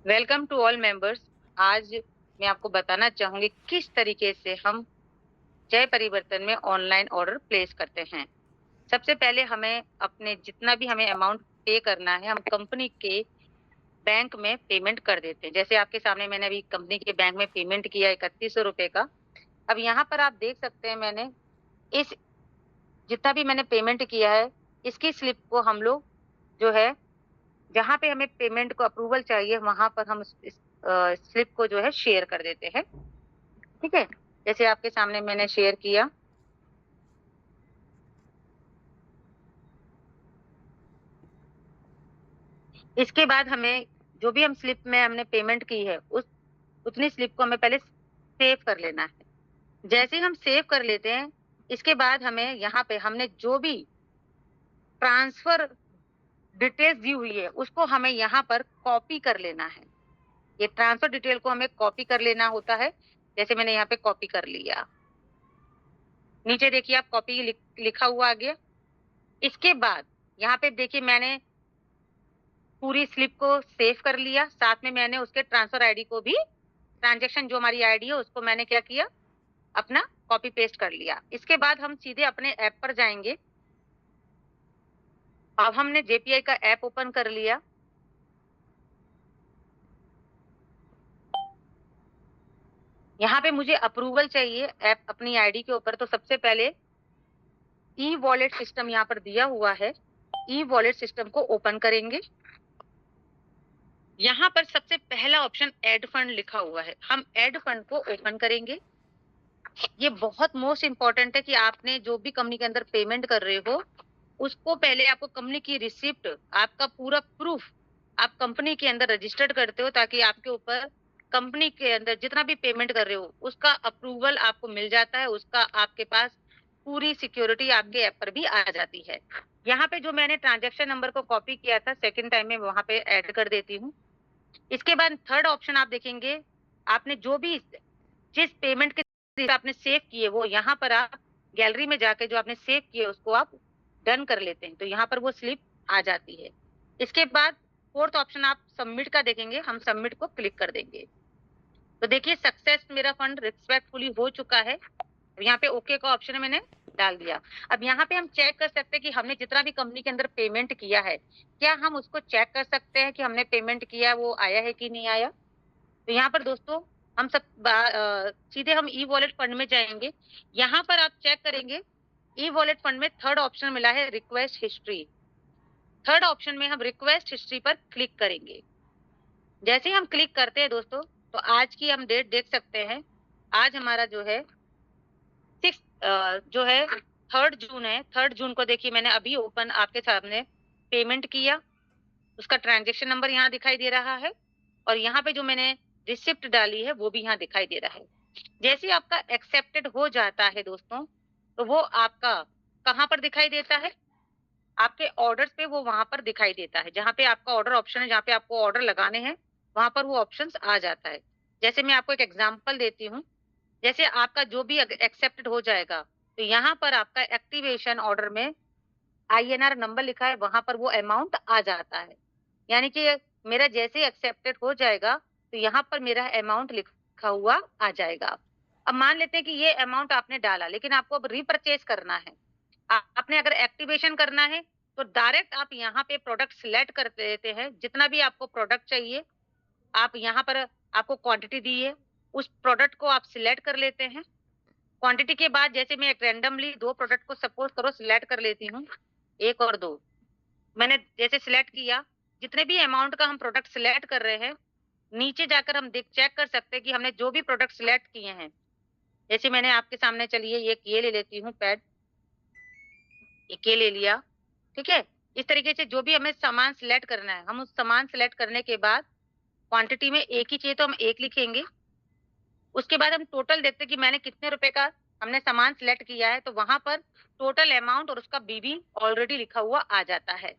Welcome to all members. आज मैं आपको बताना चाहूंगी किस तरीके से हम जय परिवर्तन में ऑनलाइन ऑर्डर प्लेस करते हैं। सबसे पहले हमें अपने जितना भी हमें अमाउंट पे करना है, हम कंपनी के बैंक में पेमेंट कर देते हैं। जैसे आपके सामने मैंने अभी कंपनी के बैंक में पेमेंट किया 3100 रुपए का। अब यहाँ पर आप देख सकते हैं मैंने इस जितना भी मैंने पेमेंट किया है, इसकी स्लिप को हम लोग जो है, जहाँ पे हमें पेमेंट को अप्रूवल चाहिए वहां पर हम इस स्लिप को जो है शेयर कर देते हैं। ठीक है, जैसे आपके सामने मैंने शेयर किया। इसके बाद हमें जो भी हम स्लिप में हमने पेमेंट की है उस उतनी स्लिप को हमें पहले सेव कर लेना है। जैसे ही हम सेव कर लेते हैं, इसके बाद हमें यहाँ पे हमने जो भी ट्रांसफर डिटेल्स दी हुई है उसको हमें यहाँ पर कॉपी कर लेना है। ये ट्रांसफर डिटेल को हमें कॉपी कर लेना होता है। जैसे मैंने यहाँ पे कॉपी कर लिया, नीचे देखिए आप कॉपी लिखा हुआ आ गया। इसके बाद यहाँ पे देखिए मैंने पूरी स्लिप को सेव कर लिया, साथ में मैंने उसके ट्रांसफर आईडी को भी, ट्रांजैक्शन जो हमारी आईडी है उसको मैंने क्या किया, अपना कॉपी पेस्ट कर लिया। इसके बाद हम सीधे अपने ऐप पर जाएंगे। अब हमने जेपीआई का ऐप ओपन कर लिया। यहाँ पे मुझे अप्रूवल चाहिए ऐप अपनी आईडी के ऊपर, तो सबसे पहले ई वॉलेट सिस्टम यहाँ पर दिया हुआ है, ई वॉलेट सिस्टम को ओपन करेंगे। यहाँ पर सबसे पहला ऑप्शन ऐड फंड लिखा हुआ है, हम ऐड फंड को ओपन करेंगे। ये बहुत मोस्ट इंपॉर्टेंट है कि आपने जो भी कंपनी के अंदर पेमेंट कर रहे हो उसको पहले आपको कंपनी की रिसिप्ट, आपका पूरा प्रूफ आप कंपनी के अंदर रजिस्टर्ड करते हो, ताकि आपके ऊपर कंपनी के अंदर जितना भी पेमेंट कर रहे हो उसका अप्रूवल आपको मिल जाता है, उसका आपके पास पूरी सिक्योरिटी आपके ऐप पर भी आ जाती है। यहाँ पे जो मैंने ट्रांजेक्शन नंबर को कॉपी किया था, सेकेंड टाइम में वहां पे ऐड कर देती हूँ। इसके बाद थर्ड ऑप्शन आप देखेंगे, आपने जो भी जिस पेमेंट के आपने सेव किए वो यहाँ पर आप गैलरी में जाके जो आपने सेव किए उसको आप डन कर लेते हैं, तो यहाँ पर वो स्लिप आ जाती है। इसके बाद फोर्थ ऑप्शन आप सबमिट का देखेंगे, हम सबमिट को क्लिक कर देंगे। तो देखिए सक्सेस, मेरा फंड रिस्पेक्टफुली हो चुका है। यहाँ पे ओके का ऑप्शन मैंने डाल दिया। अब यहाँ पे हम चेक कर सकते हैं कि हमने जितना भी कंपनी के अंदर पेमेंट किया है, क्या हम उसको चेक कर सकते हैं कि हमने पेमेंट किया वो आया है कि नहीं आया। तो यहाँ पर दोस्तों हम सीधे हम ई वॉलेट फंड में जाएंगे। यहाँ पर आप चेक करेंगे ई वॉलेट फंड में थर्ड ऑप्शन मिला है रिक्वेस्ट हिस्ट्री। थर्ड ऑप्शन में हम रिक्वेस्ट हिस्ट्री पर क्लिक करेंगे। जैसे ही हम क्लिक करते हैं दोस्तों, तो आज की हम डेट देख सकते हैं। आज हमारा जो है सिक्स जो है 3 जून है। 3 जून को देखिए मैंने अभी ओपन आपके सामने पेमेंट किया, उसका ट्रांजेक्शन नंबर यहाँ दिखाई दे रहा है, और यहाँ पे जो मैंने रिसिप्ट डाली है वो भी यहाँ दिखाई दे रहा है। जैसे आपका एक्सेप्टेड हो जाता है दोस्तों, तो वो आपका कहाँ पर दिखाई देता है, आपके ऑर्डर्स पे वो वहां पर दिखाई देता है। जहाँ पे आपका ऑर्डर ऑप्शन है, जहाँ पे आपको ऑर्डर लगाने हैं वहां पर वो ऑप्शन आ जाता है। जैसे मैं आपको एक एग्जाम्पल देती हूँ, जैसे आपका जो भी एक्सेप्टेड हो जाएगा, तो यहाँ पर आपका एक्टिवेशन ऑर्डर में आईएनआर नंबर लिखा है, वहां पर वो अमाउंट आ जाता है। यानी कि मेरा जैसे ही एक्सेप्टेड हो जाएगा तो यहाँ पर मेरा अमाउंट लिखा हुआ आ जाएगा। अब मान लेते हैं कि ये अमाउंट आपने डाला, लेकिन आपको अब रीपरचेज करना है। आपने अगर एक्टिवेशन करना है तो डायरेक्ट आप यहाँ पे प्रोडक्ट सिलेक्ट कर देते हैं, जितना भी आपको प्रोडक्ट चाहिए आप यहाँ पर, आपको क्वांटिटी दी है उस प्रोडक्ट को आप सिलेक्ट कर लेते हैं। क्वांटिटी के बाद जैसे मैं एक रैंडमली 2 प्रोडक्ट को सपोज करो सिलेक्ट कर लेती हूँ, 1 और 2 मैंने जैसे सिलेक्ट किया। जितने भी अमाउंट का हम प्रोडक्ट सिलेक्ट कर रहे हैं, नीचे जाकर हम देख चेक कर सकते हैं कि हमने जो भी प्रोडक्ट सिलेक्ट किए हैं। जैसे मैंने आपके सामने, चलिए एक ये ले लेती हूँ पैड, एक ये ले लिया। ठीक है, इस तरीके से जो भी हमें सामान सिलेक्ट करना है, हम उस सामान सिलेक्ट करने के बाद क्वांटिटी में एक ही चाहिए तो हम 1 लिखेंगे। उसके बाद हम टोटल देखते हैं कि मैंने कितने रुपए का हमने सामान सिलेक्ट किया है, तो वहां पर टोटल अमाउंट और उसका बीबी ऑलरेडी लिखा हुआ आ जाता है।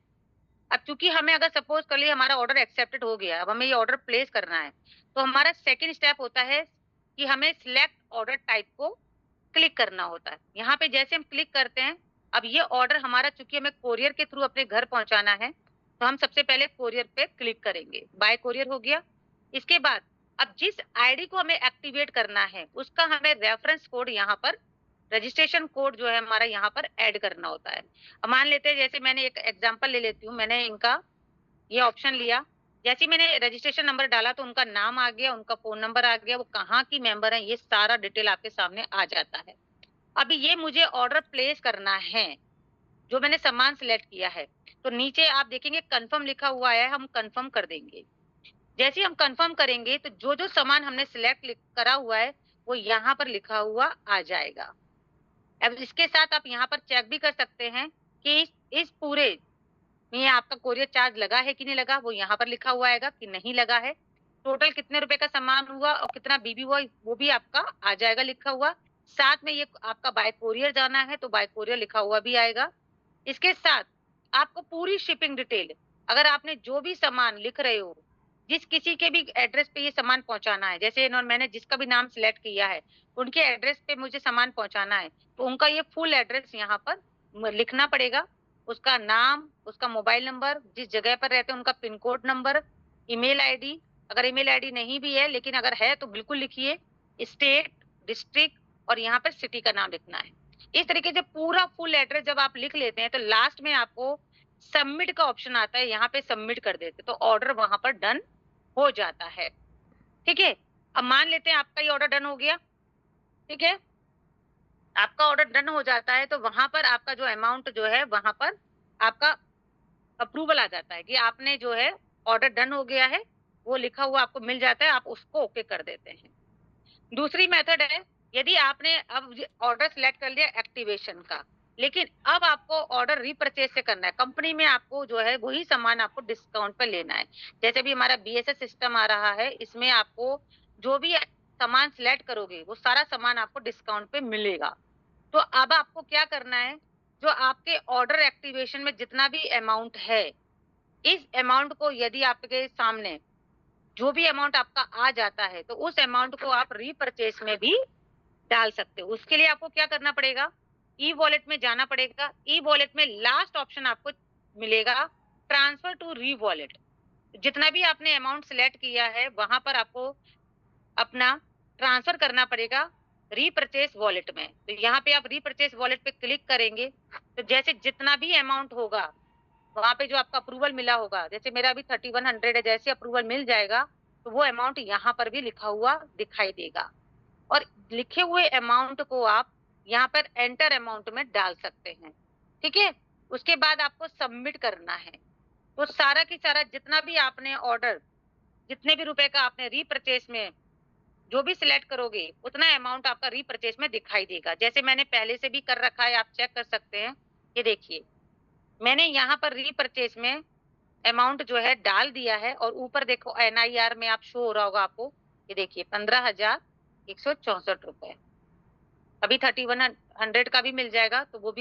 अब चूंकि हमें अगर सपोज कर लिए हमारा ऑर्डर एक्सेप्टेड हो गया, अब हमें ये ऑर्डर प्लेस करना है, तो हमारा सेकंड स्टेप होता है कि हमें सिलेक्ट ऑर्डर टाइप को क्लिक करना होता है। यहाँ पे जैसे हम क्लिक करते हैं, अब ये ऑर्डर हमारा चूंकि हमें कोरियर के थ्रू अपने घर पहुंचाना है, तो हम सबसे पहले कोरियर पे क्लिक करेंगे। बाय कोरियर हो गया। इसके बाद अब जिस आईडी को हमें एक्टिवेट करना है, उसका हमें रेफरेंस कोड यहाँ पर रजिस्ट्रेशन कोड जो है हमारा यहाँ पर ऐड करना होता है। अब मान लेते हैं जैसे मैंने एक एग्जांपल ले लेती हूँ, मैंने इनका ये ऑप्शन लिया, जैसे ही मैंने रजिस्ट्रेशन नंबर डाला तो उनका नाम आ गया, उनका फ़ोन नंबर आ गया, वो कहाँ की मेंबर हैं, ये सारा डिटेल आपके सामने आ जाता है। अभी ये मुझे ऑर्डर प्लेस करना है, जो मैंने सामान सिलेक्ट किया है, तो नीचे आप देखेंगे कन्फर्म लिखा हुआ है, हम कन्फर्म कर देंगे। जैसे ही हम कन्फर्म करेंगे तो जो-जो सामान हमने सिलेक्ट करा हुआ है, वो यहाँ पर लिखा हुआ आ जाएगा। अब इसके साथ आप यहाँ पर चेक भी कर सकते हैं कि इस पूरे में आपका कोरियर चार्ज लगा है कि नहीं लगा, वो यहाँ पर लिखा हुआ आएगा कि नहीं लगा है। टोटल कितने रुपए का सामान हुआ और कितना बीबी हुआ, वो भी आपका आ जाएगा लिखा हुआ। साथ में ये आपका बाय कोरियर जाना है, तो बाय कोरियर लिखा हुआ भी आएगा। इसके साथ आपको पूरी शिपिंग डिटेल, अगर आपने जो भी सामान लिख रहे हो, जिस किसी के भी एड्रेस पे ये सामान पहुँचाना है, जैसे मैंने जिसका भी नाम सिलेक्ट किया है, उनके एड्रेस पे मुझे सामान पहुँचाना है, तो उनका ये फुल एड्रेस यहाँ पर लिखना पड़ेगा। उसका नाम, उसका मोबाइल नंबर, जिस जगह पर रहते हैं उनका pin code number, email ID, अगर ईमेल आईडी नहीं भी है लेकिन अगर है तो बिल्कुल लिखिए, स्टेट, डिस्ट्रिक्ट और यहाँ पर सिटी का नाम लिखना है। इस तरीके से पूरा फुल एड्रेस जब आप लिख लेते हैं तो लास्ट में आपको सबमिट का ऑप्शन आता है, यहाँ पे सबमिट कर देते हैं, तो ऑर्डर वहाँ पर डन हो जाता है। ठीक है? अब मान लेते हैं आपका ये ऑर्डर डन हो गया, ठीक है? आपका ऑर्डर डन हो जाता है तो वहाँ पर आपका जो अमाउंट जो है वहाँ पर आपका अप्रूवल आ जाता है कि आपने जो है ऑर्डर डन हो गया है, वो लिखा हुआ आपको मिल जाता है, आप उसको ओके कर देते हैं। दूसरी मेथड है, यदि आपने अब ऑर्डर सिलेक्ट कर लिया एक्टिवेशन का, लेकिन अब आपको ऑर्डर रीपरचेज से करना है, कंपनी में आपको जो है वही सामान आपको डिस्काउंट पे लेना है। जैसे भी हमारा बीएसएस सिस्टम आ रहा है, इसमें आपको जो भी सामान सिलेक्ट करोगे, वो सारा सामान आपको डिस्काउंट पे मिलेगा। तो अब आपको क्या करना है, जो आपके ऑर्डर एक्टिवेशन में जितना भी अमाउंट है, इस अमाउंट को यदि आपके सामने जो भी अमाउंट आपका आ जाता है, तो उस अमाउंट को आप रीपरचेज में भी डाल सकते हो। उसके लिए आपको क्या करना पड़ेगा, ई-वॉलेट में जाना पड़ेगा। ई-वॉलेट में लास्ट ऑप्शन आपको मिलेगा ट्रांसफर टू री-वॉलेट। जितना भी आपने अमाउंट सिलेक्ट किया है, वहाँ पर आपको अपना ट्रांसफर करना पड़ेगा रीपरचेज वॉलेट में। तो यहाँ पे आप रीपरचेज वॉलेट पे क्लिक करेंगे, तो जैसे जितना भी अमाउंट होगा, वहाँ पे जो आपका अप्रूवल मिला होगा, जैसे मेरा अभी 3100 है, जैसे अप्रूवल मिल जाएगा, तो वो अमाउंट यहाँ पर भी लिखा हुआ दिखाई देगा। और लिखे हुए अमाउंट को आप यहाँ पर एंटर अमाउंट में डाल सकते हैं, ठीक है? उसके बाद आपको सबमिट करना है। तो सारा की सारा जितना भी आपने ऑर्डर, जितने भी रुपए का आपने रीपरचेज में जो भी सिलेक्ट करोगे, उतना अमाउंट आपका रीपरचेज में दिखाई देगा। जैसे मैंने पहले से भी कर रखा है, आप चेक कर सकते हैं। ये देखिए, मैंने यहाँ पर रीपरचेज में अमाउंट जो है डाल दिया है और ऊपर देखो एनआईआर में आप शो हो रहा होगा आपको, ये देखिए 15,164 रुपए। अभी 3100 का भी मिल जाएगा, तो वो भी